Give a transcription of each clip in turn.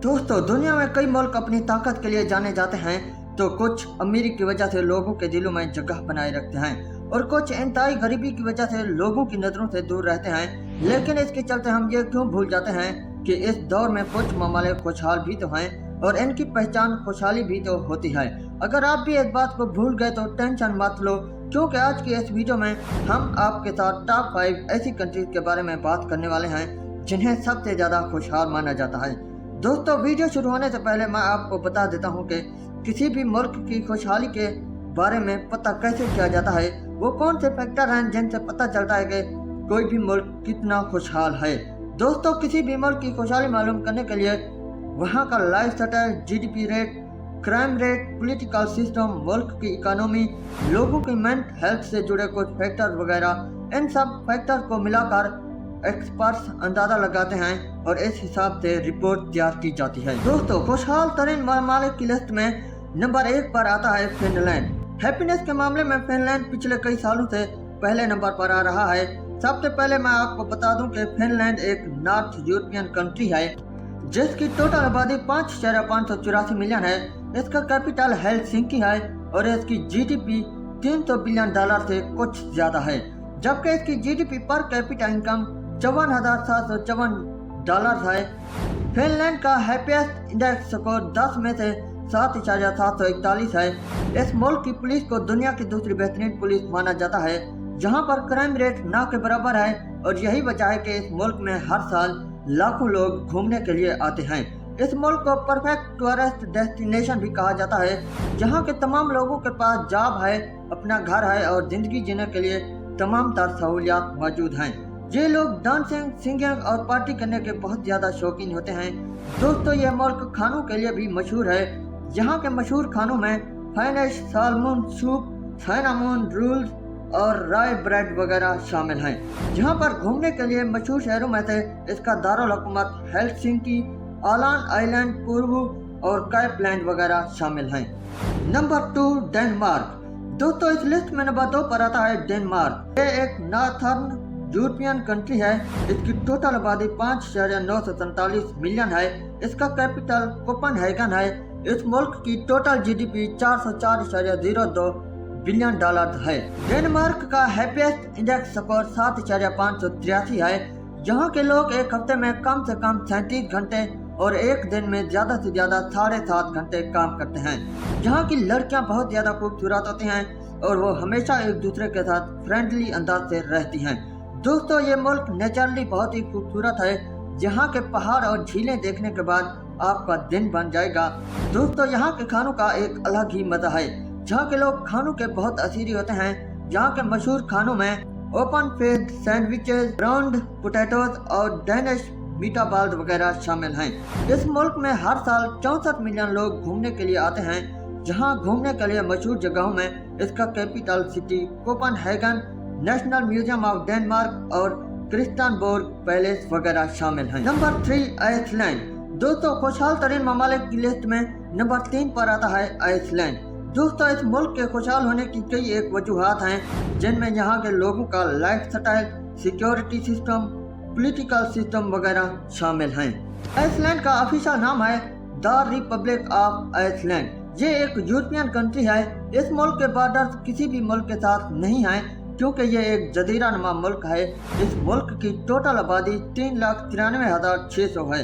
दोस्तों, दुनिया में कई मुल्क अपनी ताकत के लिए जाने जाते हैं, तो कुछ अमीरी की वजह से लोगों के दिलों में जगह बनाए रखते हैं और कुछ इंतहाई गरीबी की वजह से लोगों की नजरों से दूर रहते हैं। लेकिन इसके चलते हम ये क्यों भूल जाते हैं कि इस दौर में कुछ ममालिक खुशहाल भी तो हैं और इनकी पहचान खुशहाली भी तो होती है। अगर आप भी इस बात को भूल गए तो टेंशन मत लो, क्योंकि आज की इस वीडियो में हम आपके साथ टॉप 5 ऐसी कंट्रीज के बारे में बात करने वाले हैं जिन्हें सबसे ज़्यादा खुशहाल माना जाता है। दोस्तों, वीडियो शुरू होने से पहले मैं आपको बता देता हूं कि किसी भी मुल्क की खुशहाली के बारे में पता कैसे किया जाता है, वो कौन से फैक्टर हैं जिनसे पता चलता है कि कोई भी मुल्क कितना खुशहाल है। दोस्तों, किसी भी मुल्क की खुशहाली मालूम करने के लिए वहाँ का life style, GDP rate, crime rate, political system, मुल्क की इकोनॉमी, लोगों की मेंटल हेल्थ से जुड़े कुछ फैक्टर वगैरह, इन सब फैक्टर को मिलाकर एक्सपर्ट्स अंदाजा लगाते हैं और इस हिसाब से रिपोर्ट तैयार की जाती है। दोस्तों, खुशहाल तरीन ममालिक की लिस्ट में नंबर 1 पर आता है फिनलैंड। हैप्पीनेस के मामले में फिनलैंड पिछले कई सालों से पहले नंबर पर आ रहा है। सबसे पहले मैं आपको बता दूं कि फिनलैंड एक नॉर्थ यूरोपियन कंट्री है जिसकी टोटल आबादी 5,584 मिलियन है। इसका कैपिटल हेलसिंकी है और इसकी जीडीपी $300 बिलियन से कुछ ज्यादा है, जबकि इसकी जीडीपी पर कैपिटा इनकम $54,754 है। फिनलैंड का हैप्पीएस्ट इंडेक्स स्कोर 10 में से 7,741 है। इस मुल्क की पुलिस को दुनिया की दूसरी बेहतरीन पुलिस माना जाता है, जहां पर क्राइम रेट ना के बराबर है और यही वजह है कि इस मुल्क में हर साल लाखों लोग घूमने के लिए आते हैं। इस मुल्क को परफेक्ट टूरिस्ट डेस्टिनेशन भी कहा जाता है, जहां के तमाम लोगों के पास जॉब है, अपना घर है और जिंदगी जीने के लिए तमाम तर सहूलियात मौजूद हैं। ये लोग डांसिंग, सिंगिंग और पार्टी करने के बहुत ज़्यादा शौकीन होते हैं। दोस्तों, ये मुल्क खानों के लिए भी मशहूर है। यहाँ के मशहूर खानों में फाइनिश सालमन सूप, साइनामन रोल्स और राय ब्रेड वगैरह शामिल हैं। जहाँ पर घूमने के लिए मशहूर शहरों में से इसका दारुल हुकूमत हेलसिंकी, आलान आइलैंड, पूर्व और कैपलैंड वगैरह शामिल हैं। Number 2, Denmark. दोस्तों, इस लिस्ट में नंबर 2 पर आता है डेनमार्क। ये एक नॉर्थर्न यूरोपियन कंट्री है। इसकी टोटल आबादी 5,947 मिलियन है। इसका कैपिटल कोपनहेगन है। इस मुल्क की टोटल जीडीपी $404.02 बिलियन है। डेनमार्क का हैप्पीएस्ट इंडेक्स स्कोर 7,583 है। यहाँ के लोग एक हफ्ते में कम से कम 37 घंटे और एक दिन में ज्यादा से ज्यादा 7.5 घंटे काम करते हैं। यहाँ की लड़कियाँ बहुत ज्यादा खूबसूरत होती हैं और वो हमेशा एक दूसरे के साथ फ्रेंडली अंदाज से रहती हैं। दोस्तों, ये मुल्क नेचुरली बहुत ही खूबसूरत है। यहाँ के पहाड़ और झीलें देखने के बाद आपका दिन बन जाएगा। दोस्तों, यहाँ के खानों का एक अलग ही मजा है। जहाँ के लोग खानों के बहुत असीरी होते हैं। यहाँ के मशहूर खानों में open face sandwiches, browned potatoes और डेनिश मीटबॉल्स वगैरह शामिल हैं। इस मुल्क में हर साल 64 मिलियन लोग घूमने के लिए आते हैं। जहाँ घूमने के लिए मशहूर जगहों में इसका capital city Copenhagen, national museum of Denmark और क्रिस्टनबोर्ग पैलेस वगैरह शामिल हैं। Number 3, Iceland. दोस्तों, खुशहाल तरीन ममालिक की लिस्ट में नंबर 3 पर आता है आइसलैंड। दोस्तों, इस मुल्क के खुशहाल होने की कई एक वजूहात हैं, जिनमें यहाँ के लोगों का life style, security system, political system वगैरह शामिल हैं। आइसलैंड का ऑफिशियल नाम है द रिपब्लिक ऑफ आइसलैंड। ये एक यूरोपियन कंट्री है। इस मुल्क के बॉर्डर किसी भी मुल्क के साथ नहीं है, क्योंकि ये एक जजीरा नुमा मुल्क है। इस मुल्क की टोटल आबादी 3,93,600 है।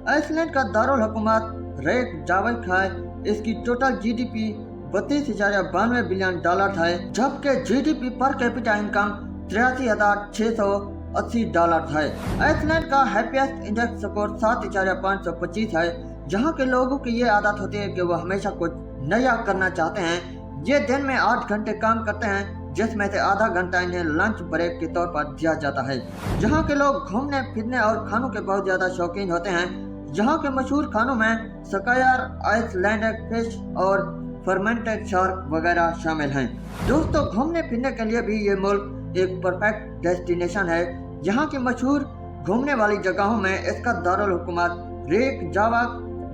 आइसलैंड का दारुल हुकूमत रेकजाविक है। इसकी टोटल जीडीपी $32,092 बिलियन है, जबकि जीडीपी पर कैपिटा इनकम $83,680 है। आइसलैंड का हैप्पीएस्ट इंडेक्स स्कोर 7,525 है। जहाँ के लोगों की ये आदत होती है कि वो हमेशा कुछ नया करना चाहते हैं। ये दिन में 8 घंटे काम करते हैं, जिसमें से आधा घंटा इन्हें लंच ब्रेक के तौर पर दिया जाता है। जहाँ के लोग घूमने फिरने और खानों के बहुत ज्यादा शौकीन होते हैं। यहाँ के मशहूर खानों में स्कायर, आइसलैंडिक फिश और फर्मेंटेड शार्क वगैरह शामिल हैं। दोस्तों, घूमने फिरने के लिए भी ये मुल्क एक परफेक्ट डेस्टिनेशन है। यहाँ की मशहूर घूमने वाली जगहों में इसका दारुल हुकूमत रेकजाविक,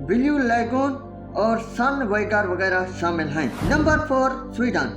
ब्लू लैगून और सन वेगर वगैरह शामिल हैं। Number 4, Sweden.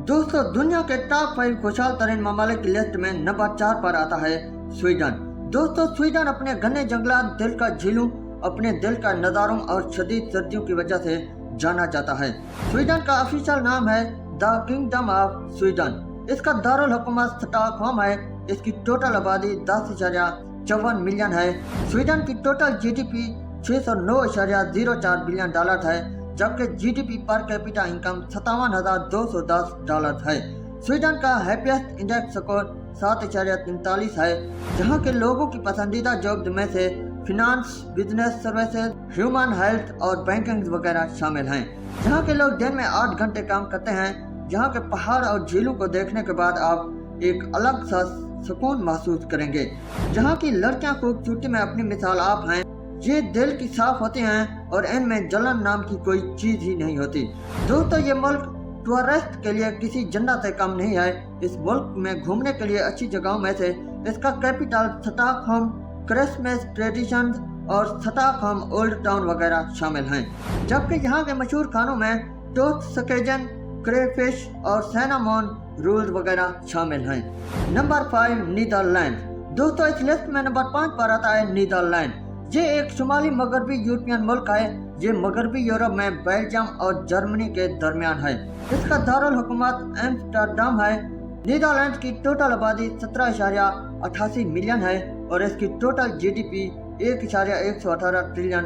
दोस्तों, दुनिया के टॉप 5 खुशहाल तरीन ममालिक की लिस्ट में नंबर 4 पर आता है स्वीडन। दोस्तों, स्वीडन अपने घने जंगलात, दिलकश झीलों अपने दिल का नज़ारों और शदीद सर्दियों की वजह से जाना जाता है। स्वीडन का ऑफिशियल नाम है द किंगडम ऑफ स्वीडन। इसका दारुल हुकूमत स्टॉकहोम है। इसकी टोटल आबादी 10.54 मिलियन है। स्वीडन की टोटल जीडीपी 609.04 बिलियन डॉलर है, जबकि जीडीपी पर कैपिटा इनकम $57,210 है। स्वीडन का हैप्पीएस्ट इंडेक्स स्कोर 7.43 है, जहां के लोगों की पसंदीदा जॉब में से finance, business services, human health और बैंकिंग वगैरह शामिल हैं। जहां के लोग दिन में 8 घंटे काम करते हैं। जहां के पहाड़ और झीलों को देखने के बाद आप एक अलग सा सुकून महसूस करेंगे। जहां की लड़कियां खूबसूरती में अपनी मिसाल आप हैं। ये दिल की साफ होती हैं और इनमें जलन नाम की कोई चीज ही नहीं होती। दोस्तों, ये मुल्क टूरिस्ट के लिए किसी जन्नत से कम नहीं है। इस मुल्क में घूमने के लिए अच्छी जगहों में से इसका कैपिटल स्टॉकहोम, क्रिसमस ट्रेडिशंस और स्टॉकहोम ओल्ड टाउन वगैरह शामिल हैं। जबकि यहाँ के मशहूर खानों में टोस्ट स्केजन, क्रेफिश और सैनामोन रोल्स वगैरह शामिल हैं। Number 5, Netherlands. दोस्तों, इस लिस्ट में नंबर 5 पर आता है नीदरलैंड। ये एक शुमाली मगरबी यूरोपियन मुल्क है। ये मगरबी यूरोप में बेल्जियम और जर्मनी के दरमियान है। इसका दारुल हुकूमत एम्स्टर्डम है। नीदरलैंड की टोटल आबादी 17.88 मिलियन है और इसकी टोटल जीडीपी $1.118 ट्रिलियन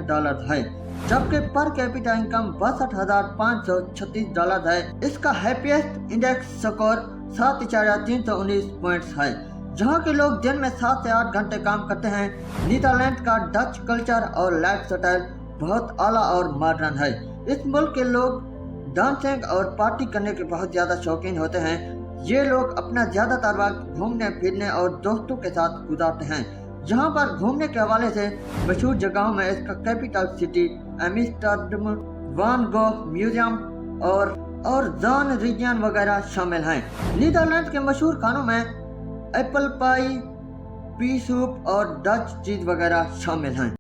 है, जबकि पर कैपिटा इनकम $62,536 है। इसका हैप्पीएस्ट इंडेक्स स्कोर 7.319 पॉइंट्स है, जहाँ के लोग दिन में 7 से 8 घंटे काम करते हैं। नीदरलैंड का डच कल्चर और लाइफ स्टाइल बहुत आला और मॉडर्न है। इस मुल्क के लोग डांसिंग और पार्टी करने के बहुत ज़्यादा शौकीन होते हैं। ये लोग अपना ज़्यादातर वक्त घूमने फिरने और दोस्तों के साथ गुजारते हैं। जहाँ पर घूमने के हवाले से मशहूर जगहों में इसका कैपिटल सिटी एम्स्टर्डम, वान गोह म्यूजियम और जॉन रीजन वगैरह शामिल हैं। नीदरलैंड के मशहूर खानों में एप्पल पाई, पी सूप और डच चीज वगैरह शामिल हैं।